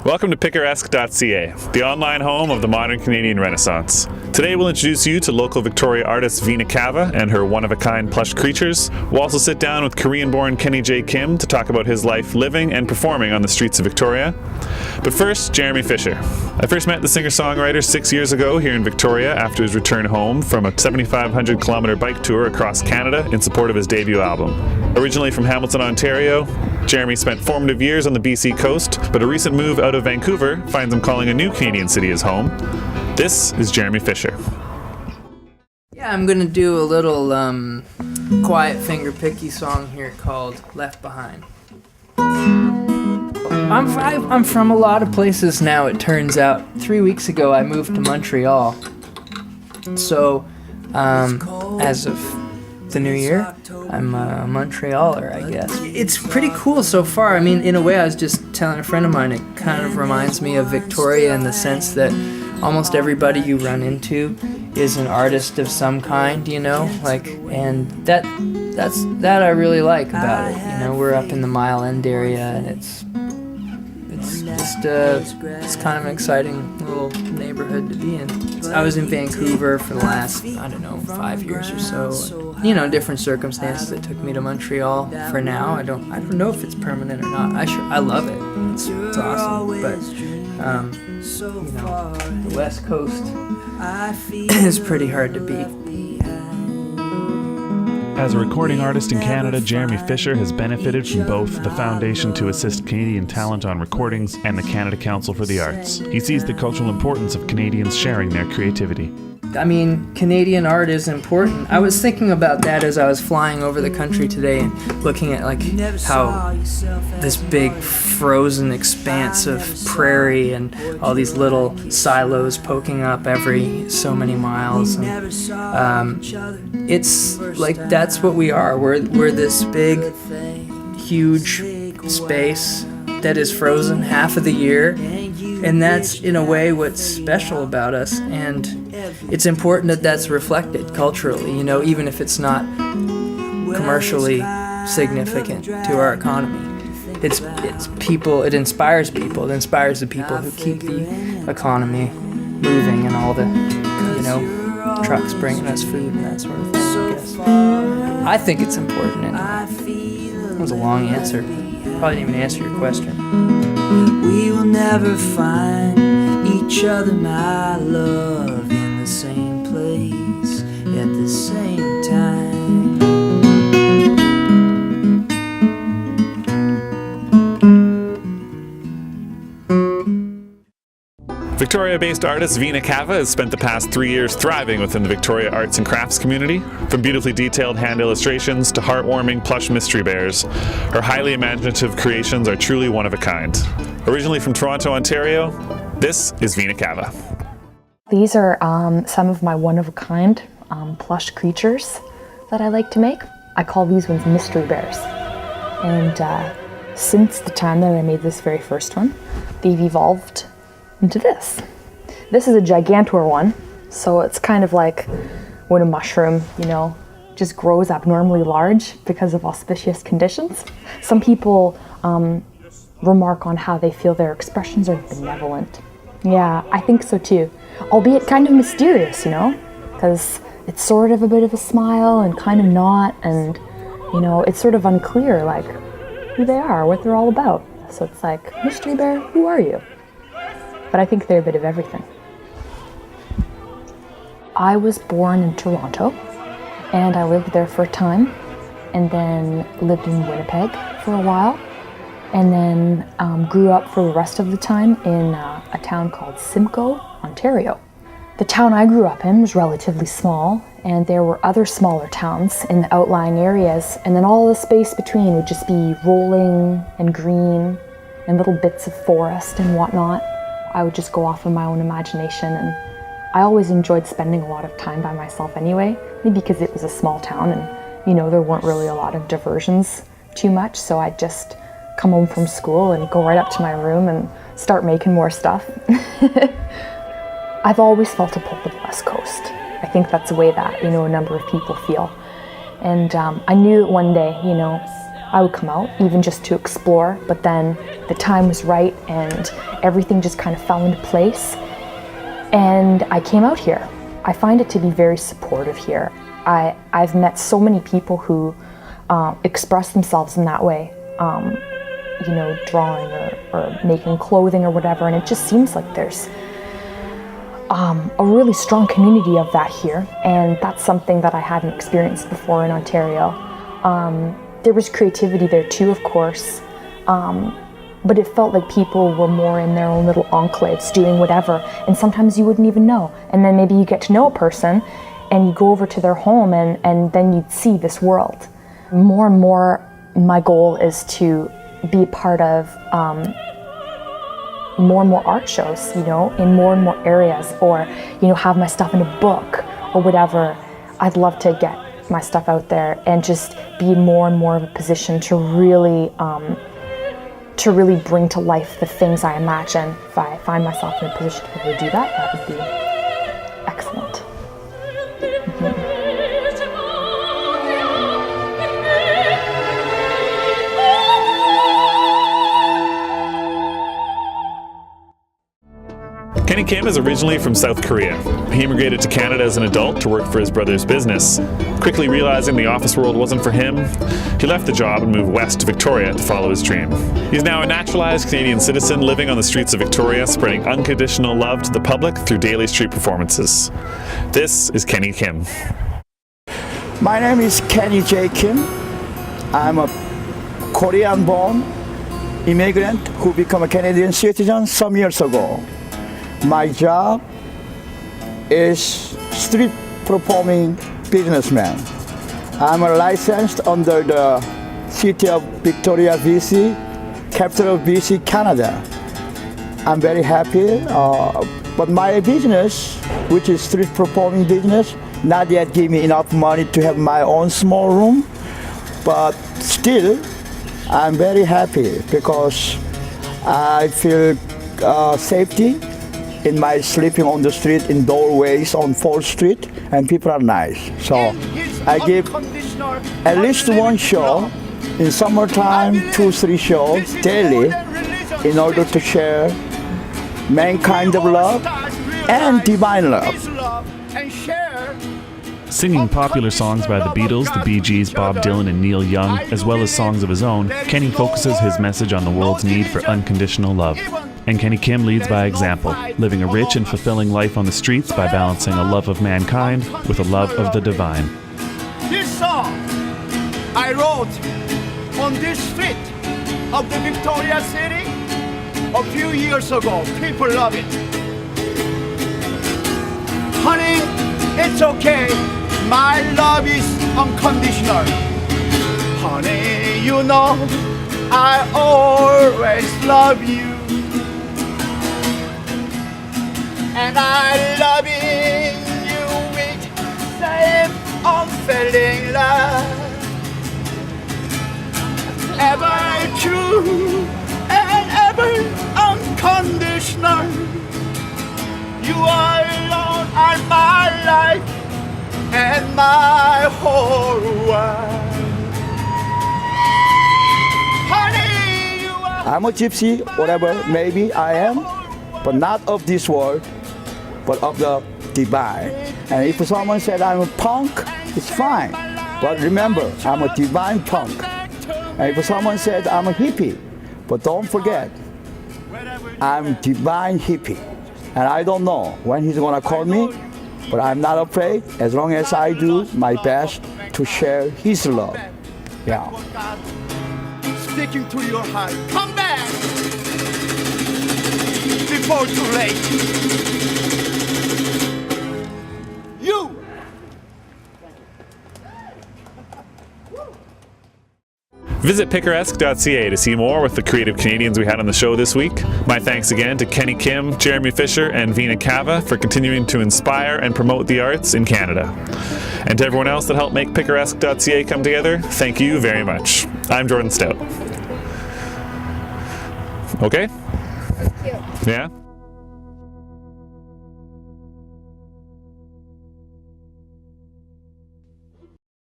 Welcome to Picaresque.ca, the online home of the modern Canadian Renaissance. Today we'll introduce you to local Victoria artist Venacava and her one-of-a-kind plush creatures. We'll also sit down with Korean-born Kenny J. Kim to talk about his life living and performing on the streets of Victoria. But first, Jeremy Fisher. I first met the singer-songwriter 6 years ago here in Victoria after his return home from a 7,500-kilometer bike tour across Canada in support of his debut album. Originally from Hamilton, Ontario, Jeremy spent formative years on the BC coast, but a recent move out of Vancouver finds him calling a new Canadian city his home. This is Jeremy Fisher. Yeah, I'm gonna do a little quiet finger picky song here called Left Behind. I'm from a lot of places now, it turns out. 3 weeks ago I moved to Montreal. So, as of the new year, I'm a Montrealer, I guess. It's pretty cool so far. I mean, in a way, I was just telling a friend of mine, it kind of reminds me of Victoria in the sense that almost everybody you run into is an artist of some kind, you know? And that I really like about it. You know, we're up in the Mile End area, and it's kind of an exciting little neighborhood to be in. I was in Vancouver for the last, 5 years or so. You know, different circumstances that took me to Montreal for now. I don't know if it's permanent or not. I love it. It's awesome. But the West Coast is pretty hard to beat. As a recording artist in Canada, Jeremy Fisher has benefited from both the Foundation to Assist Canadian Talent on Recordings and the Canada Council for the Arts. He sees the cultural importance of Canadians sharing their creativity. I mean, Canadian art is important. I was thinking about that as I was flying over the country today and looking at how this big frozen expanse of prairie and all these little silos poking up every so many miles. And, it's like that's what we are. We're this big, huge space that is frozen half of the year, and that's in a way what's special about us. And it's important that that's reflected culturally, you know, even if it's not commercially significant to our economy. It's people, it inspires people, it inspires the people who keep the economy moving and all the, trucks bringing us food and that sort of thing, I guess. I think it's important anyway. That was a long answer. Probably didn't even answer your question. We will never find each other, my love, in the same place at the same time. Victoria-based artist Venacava has spent the past 3 years thriving within the Victoria arts and crafts community. From beautifully detailed hand illustrations to heartwarming plush mystery bears, her highly imaginative creations are truly one of a kind. Originally from Toronto, Ontario, this is Venacava. These are some of my one-of-a-kind plush creatures that I like to make. I call these ones mystery bears. And since the time that I made this very first one, they've evolved into this. This is a gigantor one, so it's kind of like when a mushroom, just grows abnormally large because of auspicious conditions. Some people remark on how they feel their expressions are benevolent. Yeah, I think so too. Albeit kind of mysterious, because it's sort of a bit of a smile and kind of not, and it's sort of unclear like who they are, what they're all about. So it's like, mystery bear, who are you? But I think they're a bit of everything. I was born in Toronto, and I lived there for a time, and then lived in Winnipeg for a while, and then grew up for the rest of the time in a town called Simcoe, Ontario. The town I grew up in was relatively small, and there were other smaller towns in the outlying areas, and then all the space between would just be rolling and green and little bits of forest and whatnot. I would just go off of my own imagination, and I always enjoyed spending a lot of time by myself anyway, maybe because it was a small town and, there weren't really a lot of diversions too much, so I'd just come home from school and go right up to my room and start making more stuff. I've always felt a pull to the West Coast. I think that's the way that, a number of people feel. And I knew that one day, I would come out even just to explore, but then the time was right and everything just kind of fell into place. And I came out here. I find it to be very supportive here. I've met so many people who express themselves in that way, you know, drawing or making clothing or whatever, and it just seems like there's a really strong community of that here, and that's something that I hadn't experienced before in Ontario. There was creativity there too, of course, but it felt like people were more in their own little enclaves doing whatever, and sometimes you wouldn't even know. And then maybe you get to know a person and you go over to their home and then you'd see this world. More and more, my goal is to be a part of more and more art shows, you know, in more and more areas, or, you know, have my stuff in a book or whatever. I'd love to get my stuff out there and just be more and more of a position to really bring to life the things I imagine. If I find myself in a position to be able to do that, that would be excellent. Kenny Kim is originally from South Korea. He immigrated to Canada as an adult to work for his brother's business. Quickly realizing the office world wasn't for him, he left the job and moved west to Victoria to follow his dream. He's now a naturalized Canadian citizen living on the streets of Victoria, spreading unconditional love to the public through daily street performances. This is Kenny Kim. My name is Kenny J. Kim. I'm a Korean-born immigrant who became a Canadian citizen some years ago. My job is street performing businessman. I'm licensed under the City of Victoria, BC, capital of BC, Canada. I'm very happy, but my business, which is street performing business, not yet give me enough money to have my own small room, but still, I'm very happy because I feel safety in my sleeping on the street in doorways on 4th Street, and people are nice. So I give at least one show in summertime, 2-3 shows daily in order to share mankind of love and divine love. Singing popular songs by the Beatles, the Bee Gees, Bob Dylan, and Neil Young, as well as songs of his own, Kenny focuses his message on the world's need for unconditional love. And Kenny Kim leads by example, living a rich and fulfilling life on the streets by balancing a love of mankind with a love of the divine. This song I wrote on this street of the Victoria City a few years ago. People love it. Honey, it's okay. My love is unconditional. Honey, you know I always love you. And I loving you with same unfailing love. Ever true and ever unconditional. You alone are my life and my whole world. Honey, you are. I'm a gypsy, whatever, maybe I am, but not of this world, but of the divine. And if someone said I'm a punk, it's fine. But remember, I'm a divine punk. And if someone said I'm a hippie, but don't forget, I'm divine hippie. And I don't know when he's gonna call me, but I'm not afraid as long as I do my best to share his love. Yeah. Sticking to your heart. Come back before too late. You. Visit Picaresque.ca to see more with the creative Canadians we had on the show this week. My thanks again to Kenny Kim, Jeremy Fisher, and Venacava for continuing to inspire and promote the arts in Canada. And to everyone else that helped make Picaresque.ca come together, thank you very much. I'm Jordan Stout. Okay? Thank you. Yeah?